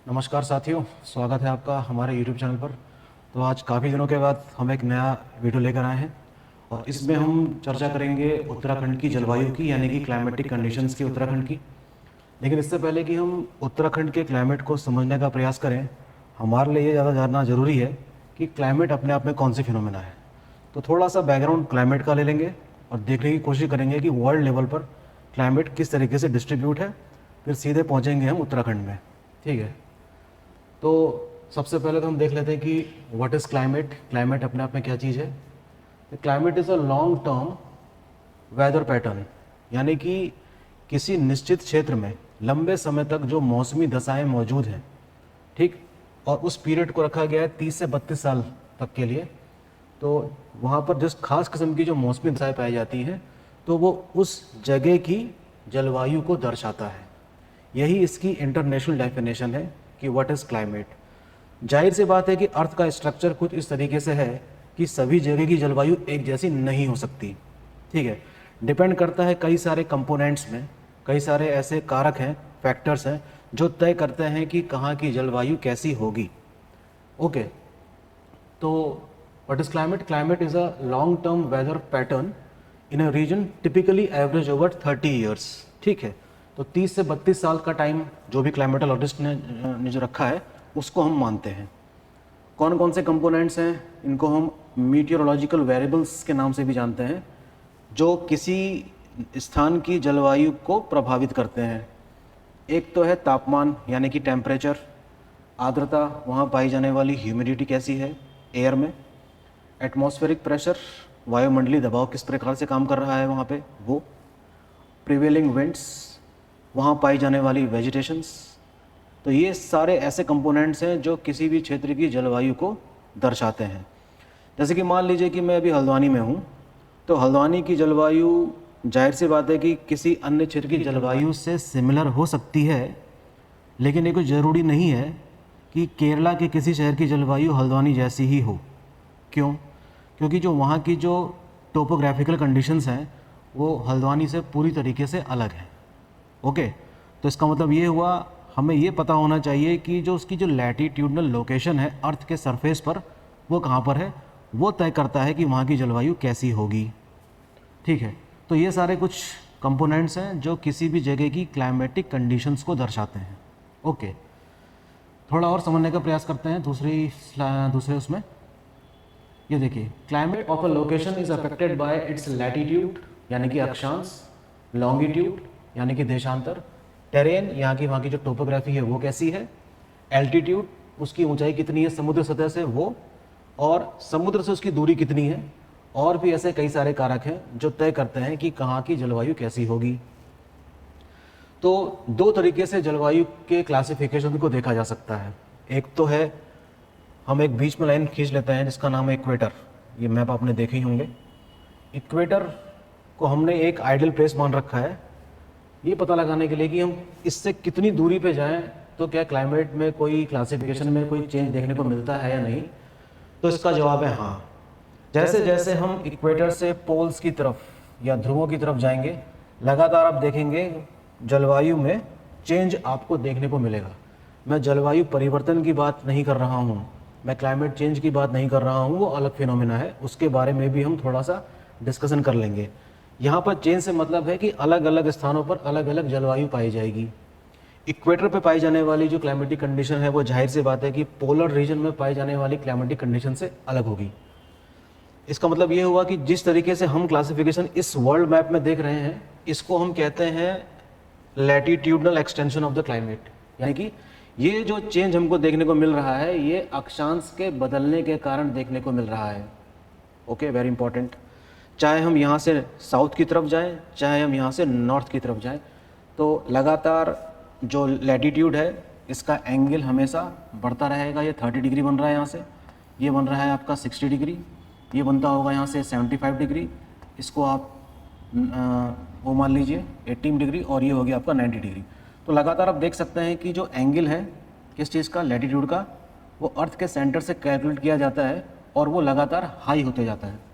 नमस्कार साथियों, स्वागत है आपका हमारे YouTube चैनल पर। तो आज काफ़ी दिनों के बाद हम एक नया वीडियो लेकर आए हैं और इसमें हम चर्चा करेंगे उत्तराखंड की जलवायु की, यानी कि क्लाइमेटिक कंडीशंस की उत्तराखंड की। लेकिन इससे पहले कि हम उत्तराखंड के क्लाइमेट को समझने का प्रयास करें, हमारे लिए ये ज़्यादा जानना ज़रूरी है कि क्लाइमेट अपने आप में कौन सी फिनोमेना है। तो थोड़ा सा बैकग्राउंड क्लाइमेट का ले लेंगे और देखने की कोशिश करेंगे कि वर्ल्ड लेवल पर क्लाइमेट किस तरीके से डिस्ट्रीब्यूट है, फिर सीधे पहुँचेंगे हम उत्तराखंड में। ठीक है, तो सबसे पहले तो हम देख लेते हैं कि व्हाट इज़ क्लाइमेट। क्लाइमेट अपने आप में क्या चीज़ है। Climate is a long term weather pattern, यानी कि किसी निश्चित क्षेत्र में लंबे समय तक जो मौसमी दशाएं मौजूद हैं, ठीक, और उस पीरियड को रखा गया है 30 से 32 साल तक के लिए। तो वहाँ पर जिस खास किस्म की जो मौसमी दशाएं पाई जाती हैं, तो वो उस जगह की जलवायु को दर्शाता है। यही इसकी इंटरनेशनल डेफिनेशन है कि व्हाट इज़ क्लाइमेट। जाहिर सी बात है कि अर्थ का स्ट्रक्चर कुछ इस तरीके से है कि सभी जगह की जलवायु एक जैसी नहीं हो सकती। ठीक है, डिपेंड करता है कई सारे कंपोनेंट्स में, कई सारे ऐसे कारक हैं, फैक्टर्स हैं जो तय करते हैं कि कहाँ की जलवायु कैसी होगी। ओके, तो what is climate? Climate is a long term weather pattern in a region typically average over 30 years. ठीक है, तो 30 से 32 साल का टाइम जो भी क्लाइमेटोलॉजिस्ट ने जो रखा है उसको हम मानते हैं। कौन कौन से कंपोनेंट्स हैं? इनको हम मीटियोरोलॉजिकल वेरिएबल्स के नाम से भी जानते हैं, जो किसी स्थान की जलवायु को प्रभावित करते हैं। एक तो है तापमान, यानी कि टेम्परेचर, आर्द्रता, वहाँ पाई जाने वाली ह्यूमिडिटी कैसी है एयर में, एटमॉस्फेरिक प्रेशर, वायुमंडलीय दबाव किस प्रकार से काम कर रहा है वहाँ पे वो, प्रिवेलिंग विंड्स, वहाँ पाई जाने वाली वेजिटेशंस। तो ये सारे ऐसे कंपोनेंट्स हैं जो किसी भी क्षेत्र की जलवायु को दर्शाते हैं। जैसे कि मान लीजिए कि मैं अभी हल्द्वानी में हूँ, तो हल्द्वानी की जलवायु जाहिर सी बात है कि किसी अन्य क्षेत्र की जलवायु से सिमिलर हो सकती है, लेकिन ये कोई ज़रूरी नहीं है कि केरला के किसी शहर की जलवायु हल्द्वानी जैसी ही हो। क्यों? क्योंकि जो वहाँ की जो टोपोग्राफिकल कंडीशंस हैं वो हल्द्वानी से पूरी तरीके से अलग हैं। ओके, तो इसका मतलब ये हुआ, हमें ये पता होना चाहिए कि जो उसकी जो लैटिट्यूडनल लोकेशन है अर्थ के सरफेस पर, वो कहाँ पर है, वो तय करता है कि वहाँ की जलवायु कैसी होगी। ठीक है, तो ये सारे कुछ कंपोनेंट्स हैं जो किसी भी जगह की क्लाइमेटिक कंडीशंस को दर्शाते हैं। ओके, थोड़ा और समझने का प्रयास करते हैं दूसरे उसमें। ये देखिए, climate of a location is affected by it's latitude, यानी कि अक्षांश, लॉन्गिट्यूड यानी कि देशांतर, टेरेन, यहाँ की वहाँ की जो टोपोग्राफी है वो कैसी है, एल्टीट्यूड, उसकी ऊंचाई कितनी है समुद्र सतह से वो, और समुद्र से उसकी दूरी कितनी है, और भी ऐसे कई सारे कारक हैं जो तय करते हैं कि कहाँ की जलवायु कैसी होगी। तो दो तरीके से जलवायु के क्लासिफिकेशन को देखा जा सकता है। एक तो है, हम एक बीच में लाइन खींच लेते हैं जिसका नाम है इक्वेटर। ये मैप आपने देखे ही होंगे। इक्वेटर को हमने एक आइडियल प्लेस मान रखा है ये पता लगाने के लिए कि हम इससे कितनी दूरी पे जाएं तो क्या क्लाइमेट में कोई क्लासिफिकेशन में कोई चेंज देखने को मिलता है या नहीं। तो इसका जवाब है हाँ। जैसे जैसे हम इक्वेटर से पोल्स की तरफ या ध्रुवों की तरफ जाएंगे, लगातार आप देखेंगे जलवायु में चेंज आपको देखने को मिलेगा। मैं जलवायु परिवर्तन की बात नहीं कर रहा हूँ, मैं क्लाइमेट चेंज की बात नहीं कर रहा हूँ, वो अलग फिनोमेना है, उसके बारे में भी हम थोड़ा सा डिस्कशन कर लेंगे। यहाँ पर चेंज से मतलब है कि अलग अलग स्थानों पर अलग अलग जलवायु पाई जाएगी। इक्वेटर पे पाई जाने वाली जो क्लाइमेटिक कंडीशन है वो जाहिर सी बात है कि पोलर रीजन में पाई जाने वाली क्लाइमेटिक कंडीशन से अलग होगी। इसका मतलब ये हुआ कि जिस तरीके से हम क्लासिफिकेशन इस वर्ल्ड मैप में देख रहे हैं, इसको हम कहते हैं latitudinal extension of the climate, यानी कि ये जो चेंज हमको देखने को मिल रहा है ये अक्षांश के बदलने के कारण देखने को मिल रहा है। Okay, very important. चाहे हम यहाँ से साउथ की तरफ जाएं, चाहे हम यहाँ से नॉर्थ की तरफ जाएं, तो लगातार जो लैटिट्यूड है इसका एंगल हमेशा बढ़ता रहेगा। ये 30 डिग्री बन रहा है यहाँ से, ये बन रहा है आपका 60 डिग्री, ये बनता होगा यहाँ से 75 डिग्री, इसको आप वो मान लीजिए 18 डिग्री, और ये हो गया आपका 90 डिग्री। तो लगातार आप देख सकते हैं कि जो एंगल है किस चीज़ का, लैटिट्यूड का, वो अर्थ के सेंटर से कैलकुलेट किया जाता है और वो लगातार हाई होते जाता है।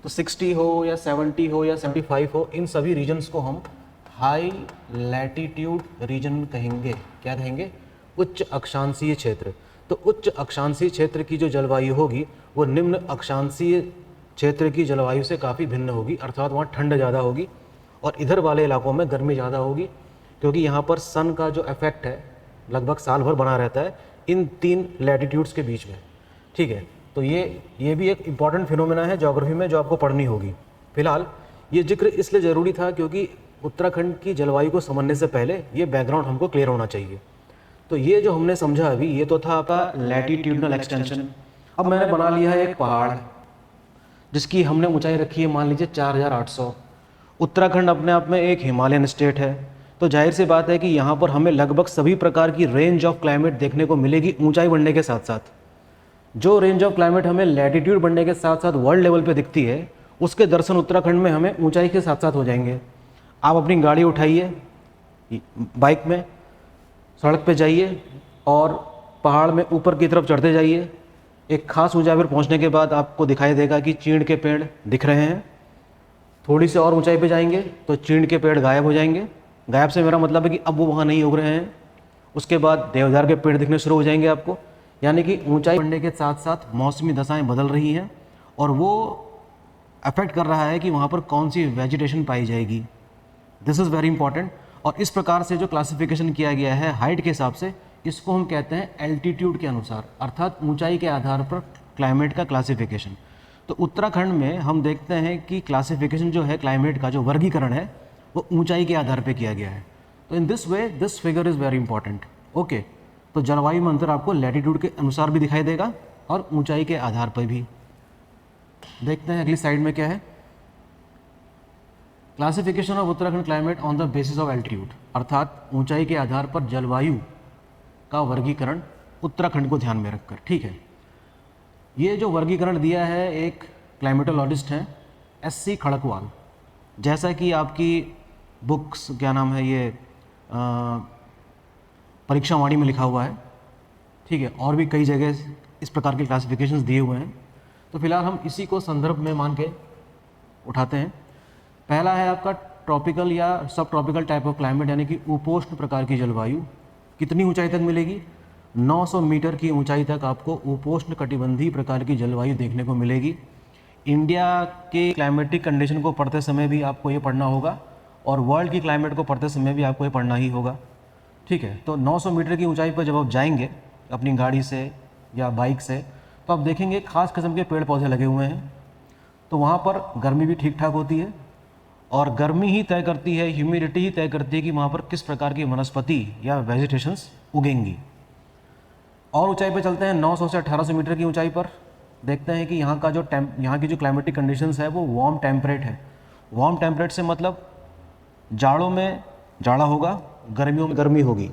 तो 60 हो या 70 हो या 75 हो, इन सभी रीजन्स को हम हाई लैटिट्यूड रीजन कहेंगे। क्या कहेंगे? उच्च अक्षांशीय क्षेत्र। तो उच्च अक्षांशीय क्षेत्र की जो जलवायु होगी वो निम्न अक्षांशीय क्षेत्र की जलवायु से काफ़ी भिन्न होगी, अर्थात वहाँ ठंड ज़्यादा होगी और इधर वाले इलाकों में गर्मी ज़्यादा होगी, क्योंकि यहाँ पर सन का जो इफेक्ट है लगभग साल भर बना रहता है इन 3 लैटिट्यूड्स के बीच में। ठीक है, तो ये भी एक इम्पॉर्टेंट फिनोमेना है ज्योग्राफी में जो आपको पढ़नी होगी। फिलहाल ये जिक्र इसलिए ज़रूरी था क्योंकि उत्तराखंड की जलवायु को समझने से पहले ये बैकग्राउंड हमको क्लियर होना चाहिए। तो ये जो हमने समझा अभी, ये तो था आपका लैटिट्यूडनल एक्सटेंशन। अब मैंने बना लिया है एक पहाड़ जिसकी हमने ऊंचाई रखी है मान लीजिए 4800। उत्तराखंड अपने आप में एक हिमालयन स्टेट है, तो जाहिर सी बात है कि यहाँ पर हमें लगभग सभी प्रकार की रेंज ऑफ क्लाइमेट देखने को मिलेगी ऊंचाई बढ़ने के साथ साथ। जो रेंज ऑफ क्लाइमेट हमें लैटिट्यूड बढ़ने के साथ साथ वर्ल्ड लेवल पे दिखती है, उसके दर्शन उत्तराखंड में हमें ऊंचाई के साथ साथ हो जाएंगे। आप अपनी गाड़ी उठाइए, बाइक में सड़क पे जाइए और पहाड़ में ऊपर की तरफ चढ़ते जाइए। एक खास ऊंचाई पर पहुंचने के बाद आपको दिखाई देगा कि चीड़ के पेड़ दिख रहे हैं। थोड़ी सी और ऊंचाई पे जाएंगे तो चीड़ के पेड़ गायब हो जाएंगे। गायब से मेरा मतलब है कि अब वो वहाँ नहीं उग रहे हैं। उसके बाद देवदार के पेड़ दिखने शुरू हो जाएंगे आपको। यानी कि ऊंचाई बढ़ने के साथ साथ मौसमी दशाएं बदल रही हैं और वो अफेक्ट कर रहा है कि वहाँ पर कौन सी वेजिटेशन पाई जाएगी। This is very important. और इस प्रकार से जो क्लासिफिकेशन किया गया है हाइट के हिसाब से, इसको हम कहते हैं एल्टीट्यूड के अनुसार, अर्थात ऊंचाई के आधार पर क्लाइमेट का क्लासिफिकेशन। तो उत्तराखंड में हम देखते हैं कि क्लासिफिकेशन जो है क्लाइमेट का, जो वर्गीकरण है वो ऊंचाई के आधार पर किया गया है। तो in this way this figure is very important. Okay, तो जलवायु में अंतर आपको लैटिट्यूड के अनुसार भी दिखाई देगा और ऊंचाई के आधार पर भी। देखते हैं अगली साइड में क्या है। Classification of Uttarakhand climate on the basis of altitude, अर्थात ऊंचाई के आधार पर जलवायु का वर्गीकरण उत्तराखंड को ध्यान में रखकर। ठीक है, ये जो वर्गीकरण दिया है एक क्लाइमेटोलॉजिस्ट हैं SC खड़कवाल। जैसा कि आपकी बुक्स क्या नाम है ये परीक्षा वाणी में लिखा हुआ है। ठीक है, और भी कई जगह इस प्रकार के क्लासिफिकेशंस दिए हुए हैं। तो फिलहाल हम इसी को संदर्भ में मान के उठाते हैं। पहला है आपका ट्रॉपिकल या सब ट्रॉपिकल टाइप ऑफ क्लाइमेट, यानी कि उपोष्ण प्रकार की जलवायु। कितनी ऊंचाई तक मिलेगी? 900 मीटर की ऊंचाई तक आपको उपोष्ण कटिबंधीय प्रकार की जलवायु देखने को मिलेगी। इंडिया के क्लाइमेटिक कंडीशन को पढ़ते समय भी आपको ये पढ़ना होगा और वर्ल्ड की क्लाइमेट को पढ़ते समय भी आपको ये पढ़ना ही होगा। ठीक है, तो 900 मीटर की ऊंचाई पर जब आप जाएंगे अपनी गाड़ी से या बाइक से, तो आप देखेंगे खास किस्म के पेड़ पौधे लगे हुए हैं। तो वहाँ पर गर्मी भी ठीक ठाक होती है और गर्मी ही तय करती है, ह्यूमिडिटी ही तय करती है कि वहाँ पर किस प्रकार की वनस्पति या वेजिटेशंस उगेंगी। और ऊंचाई पर चलते हैं 900 से 1800 मीटर की ऊंचाई पर। देखते हैं कि यहाँ की जो क्लाइमेटिक कंडीशंस है वो वार्म टेम्परेट है। वार्म टेम्परेट से मतलब जाड़ों में जाड़ा होगा, गर्मियों में गर्मी होगी,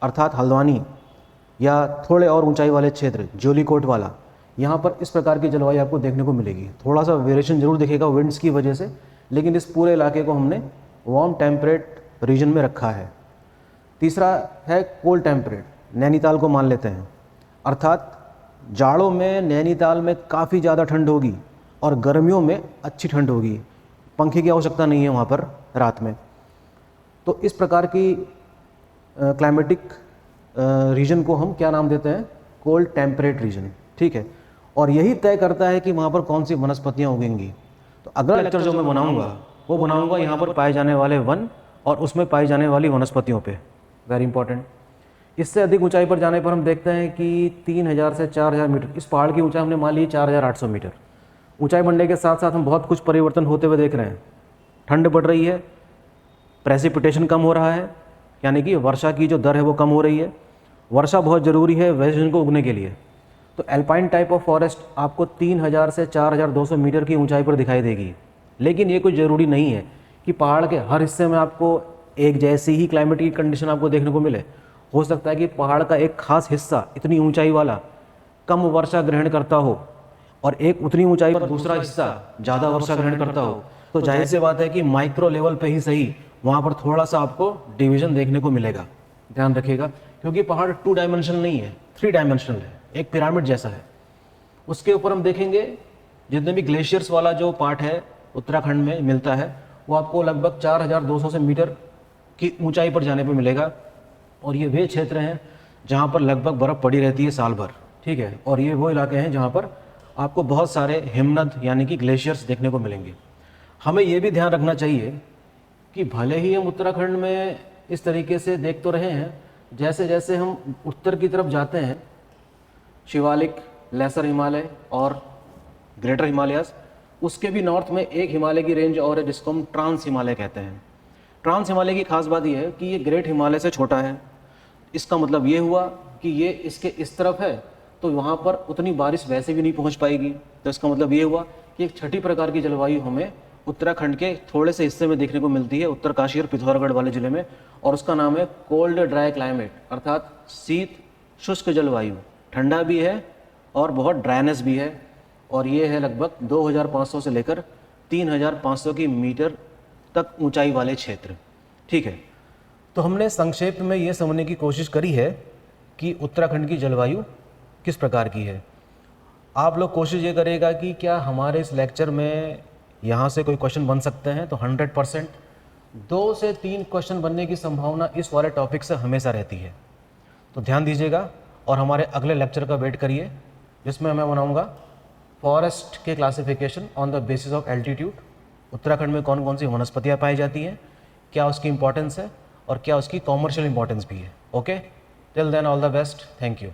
अर्थात हल्द्वानी या थोड़े और ऊंचाई वाले क्षेत्र जोलीकोट वाला, यहाँ पर इस प्रकार की जलवायु आपको देखने को मिलेगी। थोड़ा सा वेरिएशन जरूर दिखेगा विंड्स की वजह से, लेकिन इस पूरे इलाके को हमने वार्म टेम्परेट रीजन में रखा है। तीसरा है कोल्ड टेम्परेट, नैनीताल को मान लेते हैं, अर्थात जाड़ों में नैनीताल में काफ़ी ज़्यादा ठंड होगी और गर्मियों में अच्छी ठंड होगी, पंखे की आवश्यकता नहीं है वहाँ पर रात में। तो इस प्रकार की क्लाइमेटिक रीजन को हम क्या नाम देते हैं? Cold temperate region. ठीक है, और यही तय करता है कि वहाँ पर कौन सी वनस्पतियाँ उगेंगी। तो अगला लेक्चर जो मैं बनाऊँगा वो बनाऊँगा यहाँ पर पाए जाने वाले वन और उसमें पाई जाने वाली वनस्पतियों पे। Very important. इससे अधिक ऊंचाई पर जाने पर हम देखते हैं कि 3000 से 4000 मीटर, इस पहाड़ की ऊंचाई हमने मान ली 4800 मीटर। ऊंचाई बढ़ने के साथ साथ हम बहुत कुछ परिवर्तन होते हुए देख रहे हैं। ठंड बढ़ रही है, प्रेसिपिटेशन कम हो रहा है, यानी कि वर्षा की जो दर है वो कम हो रही है। वर्षा बहुत ज़रूरी है वेजिटेशन को उगने के लिए। तो एल्पाइन टाइप ऑफ फॉरेस्ट आपको 3000 से 4200 मीटर की ऊंचाई पर दिखाई देगी। लेकिन ये कोई ज़रूरी नहीं है कि पहाड़ के हर हिस्से में आपको एक जैसी ही क्लाइमेटिक कंडीशन आपको देखने को मिले। हो सकता है कि पहाड़ का एक खास हिस्सा इतनी ऊंचाई वाला कम वर्षा ग्रहण करता हो और एक उतनी ऊंचाई पर दूसरा हिस्सा ज़्यादा वर्षा ग्रहण करता हो। तो जाहिर सी बात है कि माइक्रो लेवल पे ही सही वहाँ पर थोड़ा सा आपको डिवीजन देखने को मिलेगा। ध्यान रखिएगा, क्योंकि पहाड़ 2 डायमेंशनल नहीं है, 3 डायमेंशनल है, एक पिरामिड जैसा है। उसके ऊपर हम देखेंगे जितने भी ग्लेशियर्स वाला जो पार्ट है उत्तराखंड में मिलता है वो आपको लगभग 4200 से मीटर की ऊंचाई पर जाने पर मिलेगा। और ये वे क्षेत्र हैं जहाँ पर लगभग बर्फ़ पड़ी रहती है साल भर, ठीक है। और ये वो इलाके हैं जहाँ पर आपको बहुत सारे हिमनद यानी कि ग्लेशियर्स देखने को मिलेंगे। हमें ये भी ध्यान रखना चाहिए कि भले ही हम उत्तराखंड में इस तरीके से देख तो रहे हैं, जैसे जैसे हम उत्तर की तरफ जाते हैं, शिवालिक, लेसर हिमालय और ग्रेटर हिमालयाज़, उसके भी नॉर्थ में एक हिमालय की रेंज और है जिसको हम ट्रांस हिमालय कहते हैं। ट्रांस हिमालय की खास बात यह है कि ये ग्रेट हिमालय से छोटा है। इसका मतलब ये हुआ कि ये इसके इस तरफ है तो वहाँ पर उतनी बारिश वैसे भी नहीं पहुँच पाएगी। तो इसका मतलब ये हुआ कि एक छठी प्रकार की जलवायु हमें उत्तराखंड के थोड़े से हिस्से में देखने को मिलती है, उत्तरकाशी और पिथौरागढ़ वाले ज़िले में, और उसका नाम है कोल्ड ड्राई क्लाइमेट, अर्थात शीत शुष्क जलवायु। ठंडा भी है और बहुत ड्राइनेस भी है, और ये है लगभग 2500 से लेकर 3500 की मीटर तक ऊंचाई वाले क्षेत्र, ठीक है। तो हमने संक्षेप में ये समझने की कोशिश करी है कि उत्तराखंड की जलवायु किस प्रकार की है। आप लोग कोशिश ये करेगा कि क्या हमारे इस लेक्चर में यहाँ से कोई क्वेश्चन बन सकते हैं, तो 100% 2 से 3 क्वेश्चन बनने की संभावना इस वाले टॉपिक से हमेशा रहती है। तो ध्यान दीजिएगा और हमारे अगले लेक्चर का वेट करिए, जिसमें मैं बनाऊँगा फॉरेस्ट के classification on the basis of altitude. Uttarakhand में कौन कौन सी वनस्पतियाँ पाई जाती हैं, क्या उसकी इंपॉर्टेंस है और क्या उसकी कॉमर्शियल इंपॉर्टेंस भी है। Okay, till then all the best, thank you.